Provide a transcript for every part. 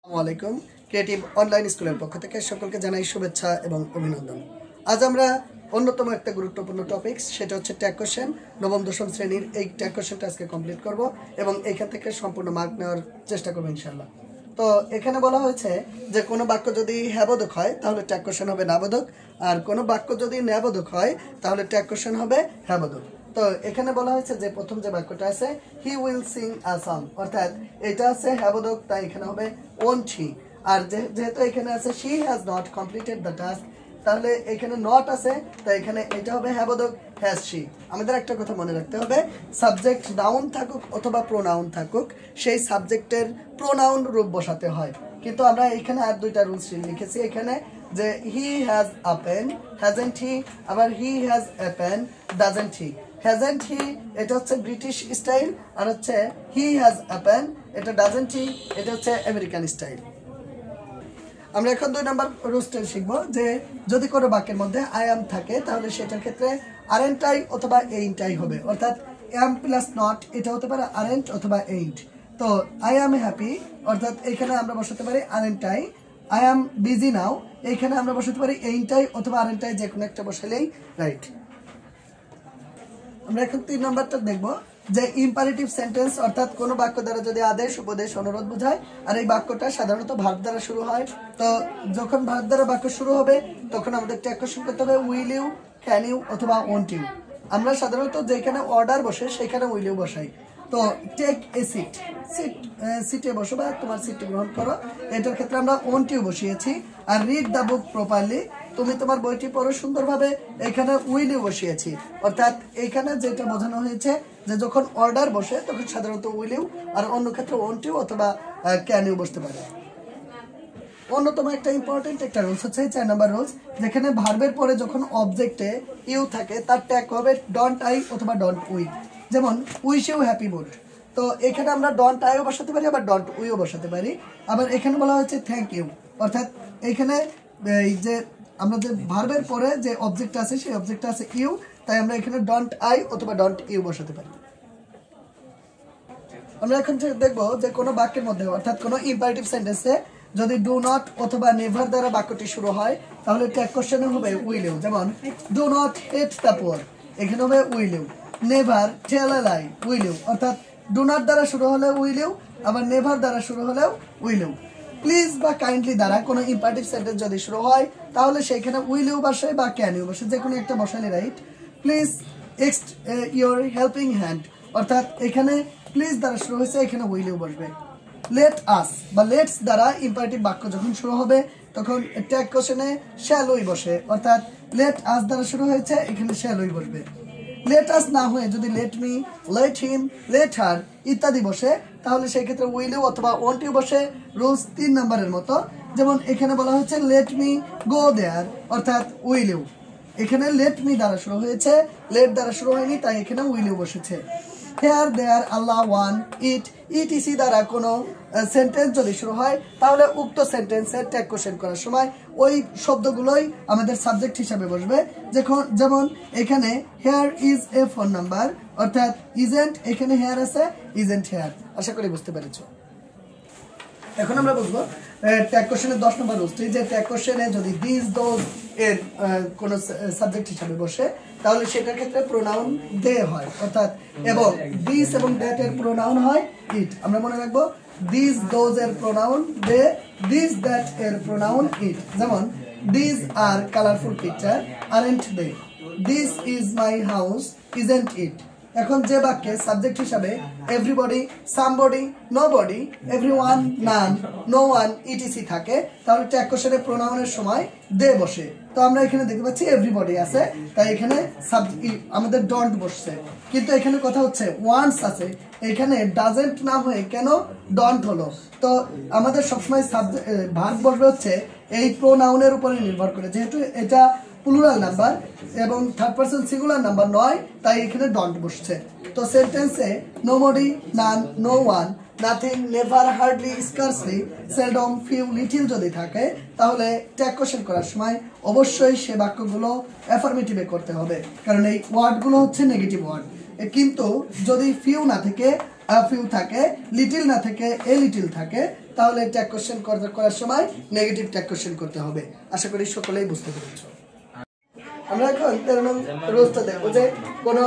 আসসালামু creative online স্কুলের পক্ষ থেকে সকলকে জানাই শুভেচ্ছা এবং অভিনন্দন। আজ আমরা অন্যতম একটা গুরুত্বপূর্ণ টপিকস, সেটা হচ্ছে ট্যাগ কোশ্চেন। নবম দশম শ্রেণীর এই ট্যাগ কোশ্চেনটা আজকে কমপ্লিট করব এবং এখান থেকে সম্পূর্ণ মার্ক নেওয়ার চেষ্টা করবো ইনশাল্লাহ। তো এখানে বলা হয়েছে যে কোনো বাক্য যদি হ্যাবোধক হয় তাহলে ট্যাগ কোশ্চেন হবে নাবোধক, আর কোনো বাক্য যদি ন্যাবোধক হয় তাহলে ট্যাগ কোশ্চেন হবে হ্যাবোধক। তো এখানে বলা হয়েছে যে প্রথম যে বাক্যটা আছে he will sing a song, অর্থাৎ এটা আছে হ্যাবোধক, তাই এখানে হবে ওন্ট হি। আর যেহেতু এখানে আছে she has not completed the task, তাহলে এখানে নট আছে, তাই এখানে এটা হবে হ্যাবোধক হ্যাজ শি। আমাদের একটা কথা মনে রাখতে হবে, সাবজেক্ট নাউন থাকুক অথবা প্রোনাউন থাকুক, সেই সাবজেক্টের প্রোনাউন রূপ বসাতে হয়। কিন্তু আমরা এখানে আর দুইটা রুলস লিখেছি এখানে, যে he has a pen, hasn't he, আবার he has a pen, doesn't he. Hasn't he এটা হচ্ছে ব্রিটিশ স্টাইল, আর হচ্ছে হি হ্যাজ আ পেন এটা ডাজেন্ট হি, এটা হচ্ছে আমেরিকান স্টাইল। আমরা এখন 2 নম্বর রুলসটা শিখবো, যে যদি কোনো বাক্যের মধ্যে আই অ্যাম থাকে তাহলে সেটার ক্ষেত্রে আরেন্ট আই অথবা এইন্ট আই হবে, অর্থাৎ অ্যাম প্লাস নট এটা হতে পারে আরেন্ট অথবা এইন্ট। তো আই অ্যাম হ্যাপি, অর্থাৎ এখানে আমরা বসাতে পারি aren't I. I am busy now, এইখানে আমরা বসাতে পারি এইন্ট আই অথবা আরেন্ট আই, যে কোনো একটা বসালেই রাইট। আমরা এখন 3 নম্বরটা দেখবো, যে ইম্পারেটিভ সেন্টেন্স, অর্থাৎ কোনো বাক্য দ্বারা যদি আদেশ, উপদেশ, অনুরোধ বোঝায়, আর এই বাক্যটা সাধারণত ভার্ব দ্বারা শুরু হয়। তো যখন ভার্ব দ্বারা বাক্য শুরু হবে তখন আমাদের ট্যাগ কোশ্চেন করতে হবে উইল ইউ, ক্যান ইউ অথবা ওন্ট ইউ। আমরা সাধারণত যেখানে অর্ডার বসে সেখানে উইল ইউ বসাই। তো টেক এ সিট, সিটে বসো বা তোমার সিটটি গ্রহণ করো, এটার ক্ষেত্রে আমরা ওন্ট ইউ বসিয়েছি। আর রিড দ্য বুক প্রপারলি, তুমি তোমার বইটি পড়ো সুন্দরভাবে, এখানে উইল ইউ বসিয়েছি। অর্থাৎ এখানে যেটা বোঝানো হয়েছে যে যখন অর্ডার বসে তখন সাধারণত উইল ইউ, আর অন্য ক্ষেত্রে ওন্ট ইউ অথবা ক্যান ইউ বসতে পারে। অন্যতম একটা ইম্পর্টেন্ট একটা রুলস হচ্ছে 4 নম্বর রুলস, যেখানে ভার্বের পরে যখন অবজেক্টে ইউ থাকে তার ট্যাগ হবে ডন্ট আই অথবা ডন্ট উই। যেমন উইশ ইউ হ্যাপি বুট, তো এখানে আমরা ডন্ট আইও বসাতে পারি আবার ডন্ট উইও বসাতে পারি। আবার এখানে বলা হচ্ছে থ্যাংক ইউ, অর্থাৎ এখানে এই যে আমরা যে ভার্বের পরে যে অবজেক্টটা আছে সেই অবজেক্টটা আছে ইউ, তাই আমরা এখানে ডন্ট আই অথবা ডন্ট ইউ বসাতে পারি। আমরা এখন দেখবো যে কোনো বাক্যের মধ্যে, অর্থাৎ কোনো ইম্পারেটিভ সেন্টেন্সে যদি ডু নট অথবা নেভার দ্বারা বাক্যটি শুরু হয় তাহলে ট্যাগ কোশ্চেনে হবে উইল ইউ। যেমন do not hate the poor, এখানে হবে will you. Never tell a lie, will you, অর্থাৎ ডু নট দ্বারা শুরু হলে উইল ইউ, আবার নেভার দ্বারা শুরু হলেও উইল ইউ। প্লিজ বা কাইন্ডলি দ্বারা কোনো ইম্পারেটিভ সেন্টেন্স যদি শুরু হয় তাহলে সেইখানে উইল ইউ বসে বা ক্যান ইউ বসে, যে কোনো একটা বসালে right. Please extend your helping hand, অর্থাৎ এখানে প্লিজ দ্বারা শুরু হয়েছে, এখানে উইল ইউ বসবে। লেট আস বা লেটস দ্বারা ইম্পারেটিভ বাক্য যখন শুরু হবে তখন ট্যাগ কোশ্চেনে শ্যাল উই বসে, অর্থাৎ লেট আস দ্বারা শুরু হয়েছে, এখানে শ্যাল উই বসবে। লেট আস না হয়ে যদি let me, let him, let her ইত্যাদি বসে তাহলে সেই ক্ষেত্রে উইল ইউ অথবা ওন্ট ইউ বসে, রুলস 3 নম্বরের মতো। যেমন এখানে বলা হচ্ছে লেট মি গো দেয়ার, অর্থাৎ উইল ইউ। এখানে লেট মি দ্বারা শুরু হয়েছে, লেট দ্বারা শুরু হয়নি, তাই এখানে উইল ইউ বসেছে। হেয়ার দেয়ার আল্লাহ ওয়ান ইট, ইটিসি দ্বারা কোনো সেন্টেন্স যদি শুরু হয় তাহলে উক্ত সেন্টেন্সের ট্যাগ কোশ্চেন করার সময় ওই শব্দগুলোই আমাদের সাবজেক্ট হিসাবে বসবে। যেমন এখানে hair is a phone number, অর্থাৎ ইজেন্ট, এখানে হেয়ার আছে, ইজেন্ট হেয়ার। আশা করি বুঝতে পেরেছো। এখন আমরা বুঝবো ট্যাগ কোশ্চেনের 10 নম্বর রুলসটি, যে ট্যাগ কোশ্চেনে যদি দিস দোজ এর কোনো সাবজেক্ট হিসাবে বসে তাহলে সেটার ক্ষেত্রে প্রোনাউন দে হয়, অর্থাৎ এবং দিস এবং দ্যাট এর প্রোনাউন হয় ইট। আমরা মনে রাখবো দিস দোজ এর প্রোনাউন দে, দিস দ্যাট এর প্রোনাউন ইট। যেমন this are colourful picture aren't they, this is my house isn't it. এখন যে বাক্যে সাবজেক্ট হিসাবে everybody, somebody, nobody, everyone, none, no one, etc থাকে তাহলে ট্যাগ কোশ্চেনে প্রোনাউনের সময় দে বসে। তো আমরা এখানে দেখতে পাচ্ছি এভরিবডি আছে, তাই এখানে আমাদের ডন্ট বসছে। কিন্তু এখানে কথা হচ্ছে ওয়ান্স আছে, এখানে ডাজেন্ট না হয়ে কেন ডন্ট হলো? তো আমাদের সবসময় ভার্ব বসবে হচ্ছে এই প্রোনাউনের উপরে নির্ভর করে, যেহেতু এটা প্লুরাল নাম্বার এবং থার্ড পারসন সিঙ্গুলার নাম্বার নয়, তাই এখানে ডন্ট বসছে। তো সেন্টেন্সে nobody, none, no one, nothing, never, hardly, scarcely, seldom, few, little যদি থাকে তাহলে ট্যাগ কোশ্চেন করার সময় অবশ্যই সে বাক্যগুলো অ্যাফার্মেটিভে করতে হবে, কারণ এই ওয়ার্ডগুলো হচ্ছে নেগেটিভ ওয়ার্ড। কিন্তু যদি ফিউ না থেকে ফিউ থাকে, লিটিল না থেকে এ লিটিল থাকে, তাহলে ট্যাগ কোশ্চেন করার সময় নেগেটিভ ট্যাগ কোশ্চেন করতে হবে। আশা করি সকলেই বুঝতে পেরেছ। আমরা এখন 13 নং রুলসটা দেখব যে কোনো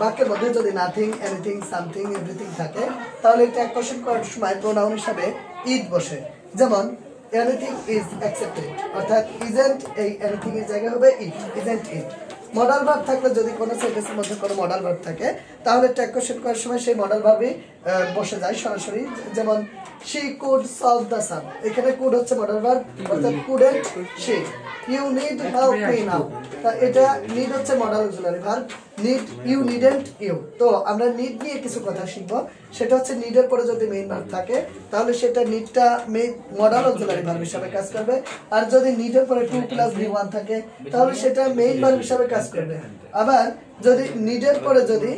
বাক্যের মধ্যে যদি নাথিং, এনিথিং, সামথিং, এভরিথিং থাকে তাহলে ট্যাগ কোশ্চেন করার সময় প্রোনাউন হিসাবে ইট বসে। যেমন এনিথিং ইজ অ্যাকসেপ্টেড, অর্থাৎ ইজেন্ট এই এনিথিং এর জায়গায় হবে ইট, ইজেন্ট ইট। মডাল ভার্ব থাকলে যদি কোনো সেন্টেন্সের মধ্যে কোনো মডাল ভার্ব থাকে তাহলে ট্যাগ কোশ্চেন করার সময় সেই মডাল ভার্বই বসে যায় সরাসরি। যেমন she could solve the sum, এখানে could হচ্ছে মডাল ভার্ব, অর্থাৎ couldn't she। you need help me now, এটা need হচ্ছে modal auxiliary verb, need you needn't you। তো আমরা need নিয়ে কিছু কথা শিখবো। সেটা হচ্ছে need এর পরে যদি মেইন ভার্ব থাকে তাহলে সেটা নিডটা মডাল অক্সিলারি ভার্ব হিসেবে কাজ করবে, আর যদি need এর পরে 2 + v1 থাকে তাহলে সেটা মেইন ভার্ব হিসেবে কাজ করবে। আবার যদি need এর পরে যদি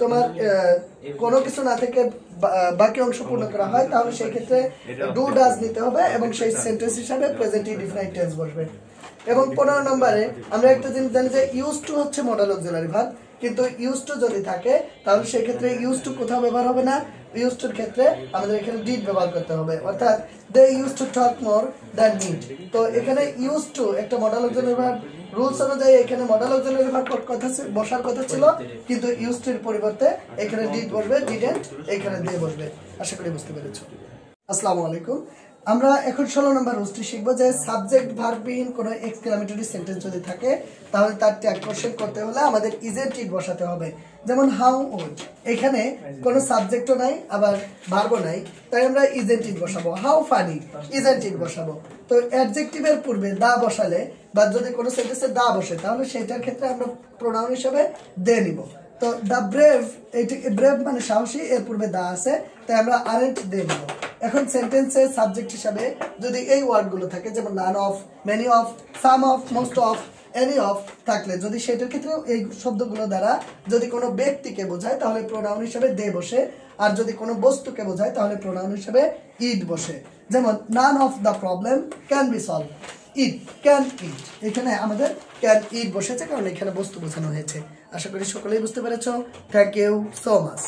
তোমার কোনো কিছু না থেকে বাকি অংশ পূর্ণ করা হয় তাহলে সেই ক্ষেত্রে ডু ডাজ নিতে হবে এবং সেই সেন্টেন্স হিসাবে প্রেজেন্ট ইনডিফিনাইট টেন্স বসবে। এবং 15 নম্বরে আমরা একটা জিনিস জানি যে ইউজ টু হচ্ছে মডাল অক্সিলারি ভার্ব, কিন্তু ইউজ টু যদি থাকে তাহলে সেই ক্ষেত্রে ইউজ টু কোথাও ব্যবহার হবে না, ইউজ টুর ক্ষেত্রে আমাদের এখানে ডিড ব্যবহার করতে হবে, অর্থাৎ they used to talk more than did. তো এখানে ইউজ টু একটা মডাল অক্সিলারি ভার্ব, রুলস অনুযায়ী এখানে মডাল অক্সিলারি ভার্ব বসার কথা ছিল, কিন্তু ইউজ টুর পরিবর্তে এখানে ডিড বসবে, ডিডেন্ট এখানে দে বসবে। আশা করি বুঝতে পেরেছো। আসসালামু আলাইকুম। আমরা এখন 16 নম্বর রুলসটি শিখবো যে সাবজেক্ট ভার্ববিহীন কোনো এক্সক্লামেটরি সেন্টেন্স যদি থাকে তাহলে তার ট্যাগ কোশ্চেন করতে হলে আমাদের ইজেন্ট ইট বসাতে হবে। যেমন হাউ ওল্ড, এখানে কোনো সাবজেক্টও নাই আবার ভার্বও নাই, তাই আমরা ইজেন্ট ইট বসাবো। হাউ ফানি, ইজেন্ট ইট বসাবো। তো অ্যাডজেক্টিভের পূর্বে দা বসালে বা যদি কোনো সেন্টেন্সে দা বসে তাহলে সেটার ক্ষেত্রে আমরা প্রোনাউন হিসেবে দে নিব। তো দ্য ব্রেভ, এইটি ব্রেভ মানে সাহসী, এর পূর্বে দা আছে তাই আমরা আরেন্ট দে নেব। এখন সেন্টেন্সের সাবজেক্ট হিসাবে যদি এই ওয়ার্ডগুলো থাকে যেমন none of, many of, some of, most of, any of থাকলে যদি সেটার ক্ষেত্রে এই শব্দগুলো দ্বারা যদি কোনো ব্যক্তিকে বোঝায় তাহলে প্রোনাউন হিসেবে দে বসে, আর যদি কোনো বস্তুকে বোঝায় তাহলে প্রোনাউন হিসেবে ইট বসে। যেমন none of the problem can be solve, it can it, এখানে আমাদের ক্যান ইট বসেছে কারণ এখানে বস্তু বোঝানো হয়েছে। আশা করি সকলেই বুঝতে পেরেছো। Thank you so much.